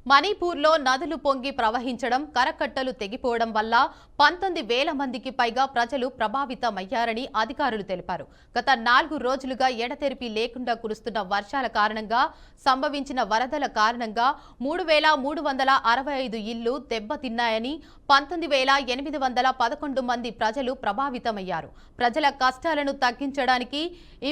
మణిపూర్లో నదులు పొంగి ప్రవహించడం, కరకట్టలు తెగిపోవడం వల్ల 19,000 మందికి పైగా ప్రజలు ప్రభావితమయ్యారని అధికారులు తెలిపారు. గత 4 రోజులుగా ఎడతెరిపి లేకుండా కురుస్తున్న వర్షాల కారణంగా సంభవించిన వరదల కారణంగా 3,365 ఇళ్లు దెబ్బతిన్నాయని, 19,811 మంది ప్రజలు ప్రభావితమయ్యారు. ప్రజల కష్టాలను తగ్గించడానికి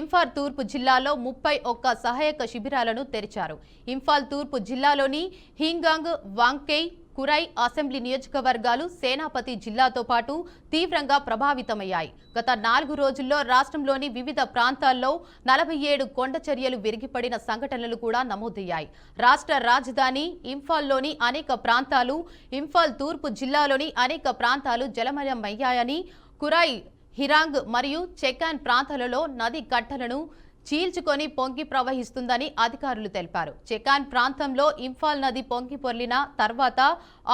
ఇంఫాల్ తూర్పు జిల్లాలో 31 సహాయక శిబిరాలను తెరిచారు. ఇంఫాల్ తూర్పు జిల్లాలోని హింగాంగ్, వాంగ్కేయ్, కురై అసెంబ్లీ నియోజకవర్గాలు సేనాపతి జిల్లాతో పాటు తీవ్రంగా ప్రభావితమయ్యాయి. గత 4 రోజుల్లో రాష్ట్రంలోని వివిధ ప్రాంతాల్లో 47 కొండ చర్యలు విరిగిపడిన సంఘటనలు కూడా నమోదయ్యాయి. రాష్ట్ర రాజధాని ఇంఫాల్లోని అనేక ప్రాంతాలు, ఇంఫాల్ తూర్పు జిల్లాలోని అనేక ప్రాంతాలు జలమయమయ్యాయని, కురై, హిరాంగ్ మరియు చెకాన్ ప్రాంతాలలో నది కట్టలను చీల్చుకొని పొంగి ప్రవహిస్తుందని అధికారులు తెలిపారు. చెకాన్ ప్రాంతంలో ఇంఫాల్ నది పొంగి పొర్లిన తర్వాత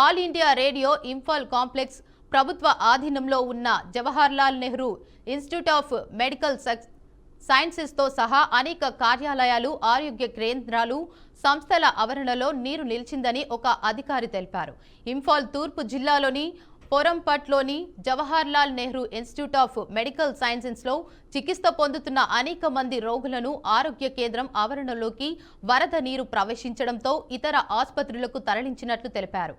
All India Radio Imphal complex, ప్రభుత్వ ఆధీనంలో ఉన్న Jawaharlal Nehru institute of medical సైన్సెస్తో సహా అనేక కార్యాలయాలు, ఆరోగ్య కేంద్రాలు, సంస్థల ఆవరణలో నీరు నిలిచిందని ఒక అధికారి తెలిపారు. ఇంఫాల్ తూర్పు జిల్లాలోని పోరంపట్లోని Jawaharlal Nehru institute of medical సైన్సెస్లో చికిత్స పొందుతున్న అనేక మంది రోగులను ఆరోగ్య కేంద్రం ఆవరణలోకి వరద నీరు ప్రవేశించడంతో ఇతర ఆసుపత్రులకు తరలించినట్లు తెలిపారు.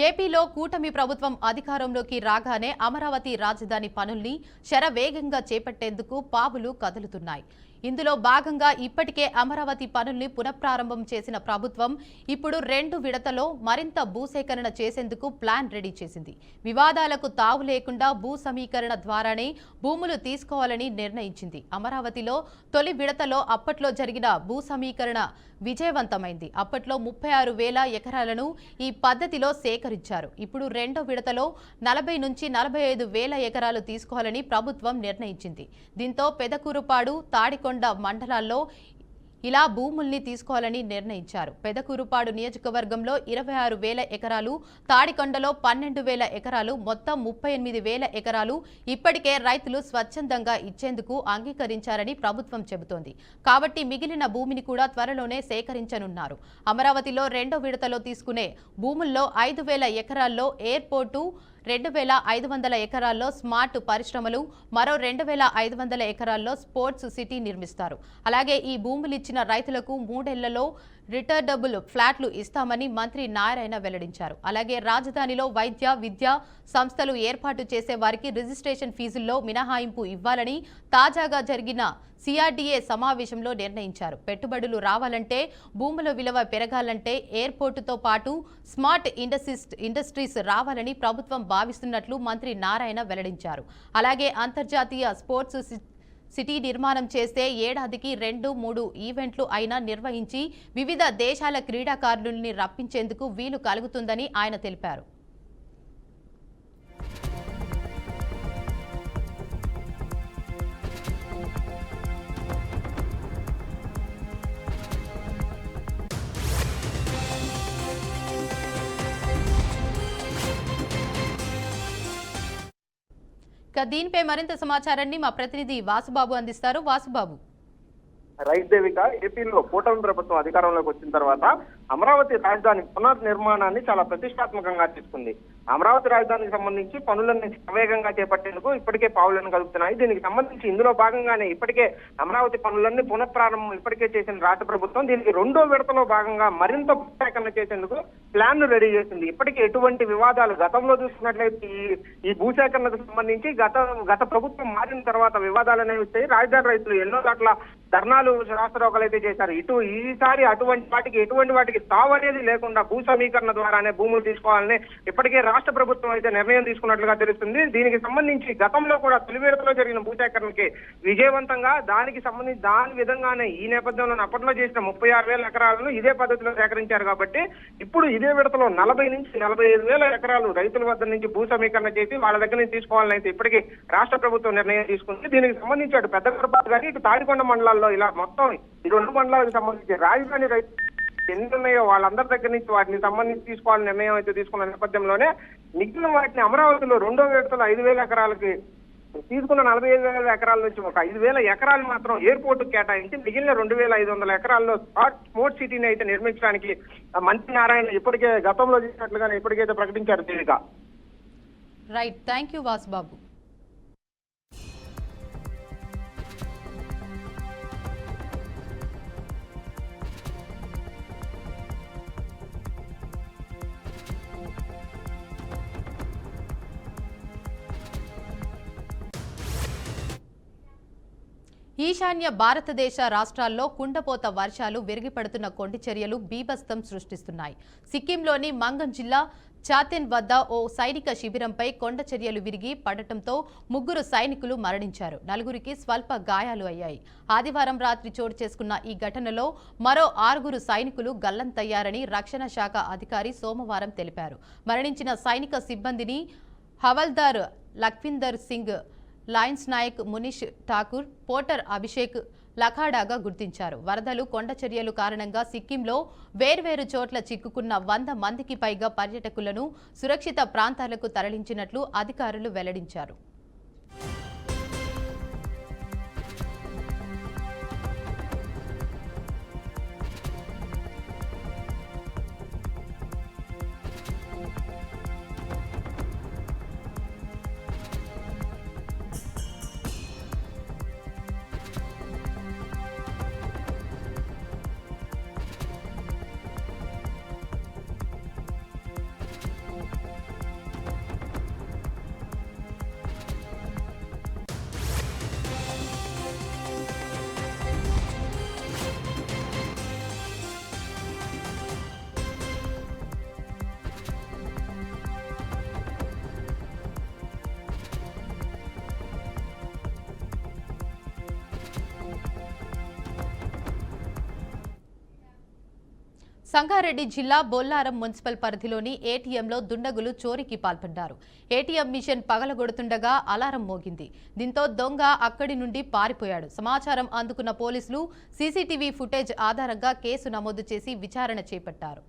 ఏపీలో కూటమి ప్రభుత్వం అధికారంలోకి రాగానే అమరావతి రాజధాని పనుల్ని శరవేగంగా చేపట్టేందుకు పావులు కదులుతున్నాయి. ఇందులో భాగంగా ఇప్పటికే అమరావతి పనుల్ని పునఃప్రారంభం చేసిన ప్రభుత్వం ఇప్పుడు 2 విడతలో మరింత భూసేకరణ చేసేందుకు ప్లాన్ రెడీ చేసింది. వివాదాలకు తావు లేకుండా భూ సమీకరణ ద్వారానే భూములు తీసుకోవాలని నిర్ణయించింది. అమరావతిలో తొలి విడతలో అప్పట్లో జరిగిన భూ సమీకరణ విజయవంతమైంది. అప్పట్లో 36,000 ఎకరాలను ఈ పద్ధతిలో సేకరించారు. ఇప్పుడు 2వ విడతలో 40 నుంచి 45,000 ఎకరాలు తీసుకోవాలని ప్రభుత్వం నిర్ణయించింది. దీంతో పెదకూరుపాడు, తాడికొండ మండలాల్లో ఇలా భూముల్ని తీసుకోవాలని నిర్ణయించారు. పెదకూరుపాడు నియోజకవర్గంలో 26,000 ఎకరాలు, తాడికొండలో 12,000 ఎకరాలు, మొత్తం 38,000 ఎకరాలు ఇప్పటికే రైతులు స్వచ్ఛందంగా ఇచ్చేందుకు అంగీకరించారని ప్రభుత్వం చెబుతోంది. కాబట్టి మిగిలిన భూమిని కూడా త్వరలోనే సేకరించనున్నారు. అమరావతిలో 2వ విడతలో తీసుకునే భూముల్లో 5,000 ఎకరాల్లో ఎయిర్పోర్టు, 2,500 ఎకరాల్లో స్మార్ట్ పరిశ్రమలు, మరో 2,500 ఎకరాల్లో స్పోర్ట్స్ సిటీ నిర్మిస్తారు. అలాగే ఈ భూములు ఇచ్చిన రైతులకు 3 ఏళ్లలో రిటర్నబుల్ ఫ్లాట్లు ఇస్తామని మంత్రి నారాయణ వెల్లడించారు. అలాగే రాజధానిలో వైద్య, విద్యా సంస్థలు ఏర్పాటు చేసే వారికి రిజిస్ట్రేషన్ ఫీజుల్లో మినహాయింపు ఇవ్వాలని తాజాగా జరిగిన సిఆర్డీఏ సమావేశంలో నిర్ణయించారు. పెట్టుబడులు రావాలంటే, భూముల విలువ పెరగాలంటే ఎయిర్పోర్టుతో పాటు స్మార్ట్ ఇండస్ట్రీస్ రావాలని ప్రభుత్వం భావిస్తున్నట్లు మంత్రి నారాయణ వెల్లడించారు. అలాగే అంతర్జాతీయ స్పోర్ట్స్ సిటీ నిర్మాణం చేస్తే ఏడాదికి 2-3 ఈవెంట్లు అయినా నిర్వహించి వివిధ దేశాల క్రీడాకారుల్ని రప్పించేందుకు వీలు కలుగుతుందని ఆయన తెలిపారు. దీనిపై మరింత సమాచారాన్ని మా ప్రతినిధి వాసుబాబు అందిస్తారు. వాసుబాబు. రైట్ దేవిక, ఏపీలో కూటమి ప్రభుత్వం అధికారంలోకి వచ్చిన తర్వాత అమరావతి రాజధాని పునర్నిర్మాణాన్ని చాలా ప్రతిష్టాత్మకంగా తీసుకుంది. అమరావతి రాజధానికి సంబంధించి పనులన్నీ సవేగంగా చేపట్టేందుకు ఇప్పటికే పావులను కలుపుతున్నాయి. దీనికి సంబంధించి ఇందులో భాగంగానే ఇప్పటికే అమరావతి పనులన్నీ పునఃప్రారంభం ఇప్పటికే చేసిన రాష్ట్ర ప్రభుత్వం దీనికి 2వ విడతలో భాగంగా మరింత భూసేకరణ చేసేందుకు ప్లాన్ రెడీ చేసింది. ఇప్పటికే ఎటువంటి వివాదాలు గతంలో చూసుకున్నట్లయితే ఈ భూసేకరణకు సంబంధించి గత ప్రభుత్వం మారిన తర్వాత వివాదాలు అనేవి వచ్చాయి. రాజధాని రైతులు ఎన్నో చోట్ల ధర్నాలు రాష్ట్రోకలు అయితే చేశారు. ఈసారి ఎటువంటి వాటికి తావు అనేది లేకుండా భూ సమీకరణ ద్వారానే భూములు తీసుకోవాలని ఇప్పటికే రాష్ట్ర ప్రభుత్వం అయితే నిర్ణయం తీసుకున్నట్లుగా తెలుస్తుంది. దీనికి సంబంధించి గతంలో కూడా తొలి విడతలో జరిగిన భూసేకరణకి విజయవంతంగా దాని విధంగానే ఈ నేపథ్యంలో అప్పట్లో చేసిన 36,000 ఎకరాలను ఇదే పద్ధతిలో సేకరించారు. కాబట్టి ఇప్పుడు ఇదే విడతలో 40 నుంచి 45,000 ఎకరాలు రైతుల వద్ద నుంచి భూ సమీకరణ చేసి వాళ్ళ దగ్గర నుంచి తీసుకోవాలని అయితే ఇప్పటికీ రాష్ట్ర ప్రభుత్వం నిర్ణయం తీసుకుంది. దీనికి సంబంధించి అటు పెద్దగడపాటు కానీ ఇటు తాడికొండ మండలాల్లో ఇలా మొత్తం ఈ 2 మండలాలకు సంబంధించి రాజధాని రైతు ఎన్ని ఉన్నాయో వాళ్ళందరి దగ్గర నుంచి వాటిని సంబంధించి తీసుకోవాలని నిర్ణయం అయితే తీసుకున్న నేపథ్యంలోనే మిగిలిన వాటిని అమరావతిలో 2వ విడతలో 5,000 ఎకరాలకి తీసుకున్న 45,000 ఎకరాల నుంచి ఒక 5,000 ఎకరాలు మాత్రం ఎయిర్పోర్ట్ కేటాయించి మిగిలిన 2,500 ఎకరాల్లో స్మార్ట్ సిటీని అయితే నిర్మించడానికి మంత్రి నారాయణ ఇప్పటికే గతంలో చేసినట్లుగానే ఇప్పటికైతే ప్రకటించారు. Devika. Right, thank you Vasubabu. ఈశాన్య భారతదేశ రాష్ట్రాల్లో కుండపోత వర్షాలు విరిగిపడుతున్న కొండ చర్యలు బీభత్సం సృష్టిస్తున్నాయి. సిక్కింలోని మంగన్ జిల్లా చాతెన్ వద్ద ఓ సైనిక శిబిరంపై కొండ చర్యలు విరిగి పడటంతో 3 సైనికులు మరణించారు. 4కి స్వల్ప గాయాలు అయ్యాయి. ఆదివారం రాత్రి చోటు చేసుకున్న ఈ ఘటనలో మరో 6 సైనికులు గల్లంతయ్యారని రక్షణ శాఖ అధికారి సోమవారం తెలిపారు. మరణించిన సైనిక సిబ్బందిని హవల్దార్ లఖ్విందర్ సింగ్, లయన్స్ నాయక్ మునీష్ ఠాకూర్, పోటర్ అభిషేక్ లఖాడాగా గుర్తించారు. వరదలు, కొండ చర్యలు కారణంగా సిక్కింలో వేర్వేరు చోట్ల చిక్కుకున్న 100 మందికి పైగా పర్యాటకులను సురక్షిత ప్రాంతాలకు తరలించినట్లు అధికారులు వెల్లడించారు. సంగారెడ్డి జిల్లా బొల్లారం మున్సిపల్ పరిధిలోని ఏటీఎంలో దుండగులు చోరీకి పాల్పడ్డారు. ఏటీఎం మిషన్ పగలగొడుతుండగా అలారం మోగింది. దీంతో దొంగ అక్కడి నుండి పారిపోయాడు. సమాచారం అందుకున్న పోలీసులు సీసీటీవీ ఫుటేజ్ ఆధారంగా కేసు నమోదు చేసి విచారణ చేపట్టారు.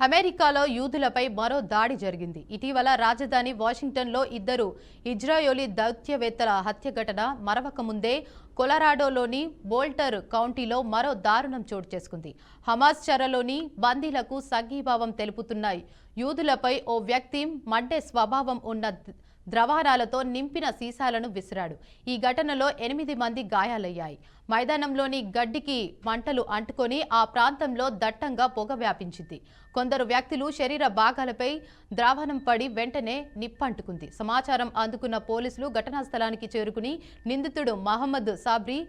అమెరికాలో యూదులపై మరో దాడి జరిగింది. ఇటీవల రాజధాని వాషింగ్టన్లో ఇద్దరు ఇజ్రాయోలీ దౌత్యవేత్తల హత్య ఘటన మరవక ముందే కొలరాడోలోని బోల్టర్ కౌంటీలో మరో దారుణం చోటు చేసుకుంది. హమాస్ చెరలోని బందీలకు సంఘీభావం తెలుపుతున్న యూదులపై ఓ వ్యక్తి మండే స్వభావం ఉన్న ద్రవారాలతో నింపిన సీసాలను విసిరాడు. ఈ ఘటనలో 8 మంది గాయాలయ్యాయి. మైదానంలోని గడ్డికి మంటలు అంటుకొని ఆ ప్రాంతంలో దట్టంగా పొగ వ్యాపించింది. కొందరు వ్యక్తులు శరీర భాగాలపై ద్రావణం పడి వెంటనే నిప్పంటుకుంది. సమాచారం అందుకున్న పోలీసులు ఘటనా స్థలానికి చేరుకుని నిందితుడు మహమ్మద్ సాబ్రీ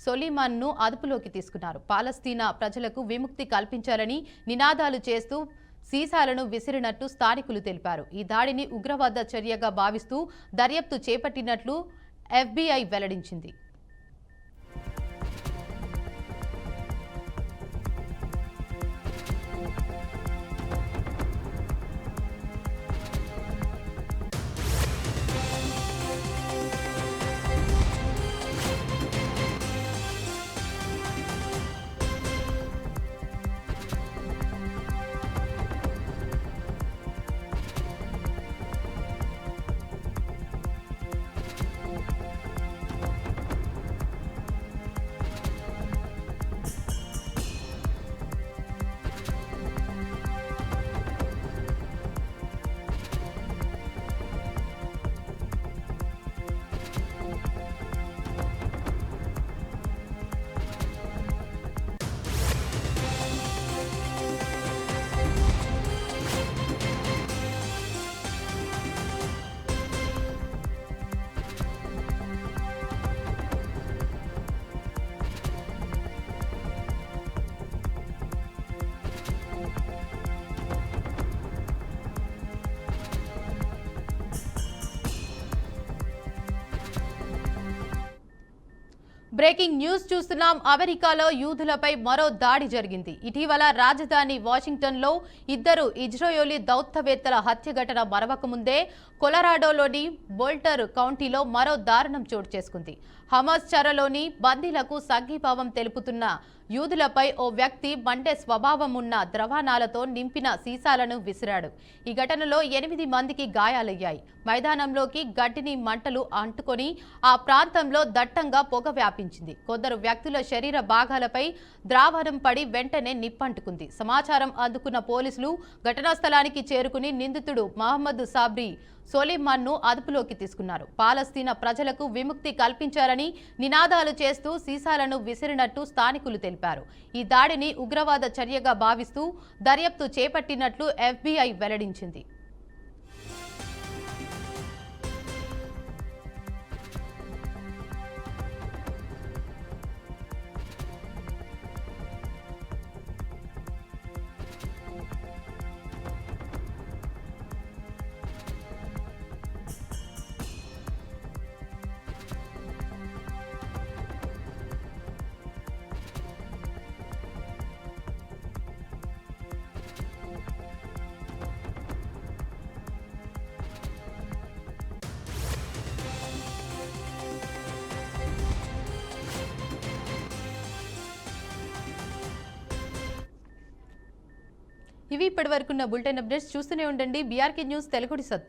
సొలీమాన్ను అదుపులోకి తీసుకున్నారు. పాలస్తీనా ప్రజలకు విముక్తి కల్పించాలని నినాదాలు చేస్తూ సీసాలను విసిరినట్టు స్థానికులు తెలిపారు. ఈ దాడిని ఉగ్రవాద చర్యగా భావిస్తూ దర్యాప్తు చేపట్టినట్లు FBI వెల్లడించింది. బ్రేకింగ్ న్యూస్ చూస్తున్నాం. అమెరికాలో యూదులపై మరో దాడి జరిగింది. ఇటీవల రాజధాని వాషింగ్టన్లో ఇద్దరు ఇజ్రాయోలీ దౌత్యవేత్తల హత్య ఘటన మరవక ముందే కొలరాడోలోని బోల్టర్ కౌంటీలో మరో దారుణం చోటు చేసుకుంది. హమాస్ చెరలోని బందీలకు సంఘీభావం తెలుపుతున్న యూదులపై ఓ వ్యక్తి మండే స్వభావం ఉన్న ద్రవాణాలతో నింపిన సీసాలను విసిరాడు. ఈ ఘటనలో 8 మందికి గాయాలయ్యాయి. మైదానంలోకి గడ్డిని మంటలు అంటుకొని ఆ ప్రాంతంలో దట్టంగా పొగ వ్యాపించింది. కొందరు వ్యక్తుల శరీర భాగాలపై ద్రావణం పడి వెంటనే నిప్పంటుకుంది. సమాచారం అందుకున్న పోలీసులు ఘటనా స్థలానికి చేరుకుని నిందితుడు మహమ్మద్ సాబ్రీ సొలీమాన్ను అదుపులోకి తీసుకున్నారు. పాలస్తీనా ప్రజలకు విముక్తి కల్పించాలని నినాదాలు చేస్తూ సీసాలను విసిరినట్టు స్థానికులు తెలిపారు. ఈ దాడిని ఉగ్రవాద చర్యగా భావిస్తూ దర్యాప్తు చేపట్టినట్లు FBI వెల్లడించింది. ఇవి ఇప్పటివరకున్న బులెటిన్ అప్డేట్స్. చూస్తూనే ఉండండి BRK న్యూస్ తెలుగుడి సత్తా.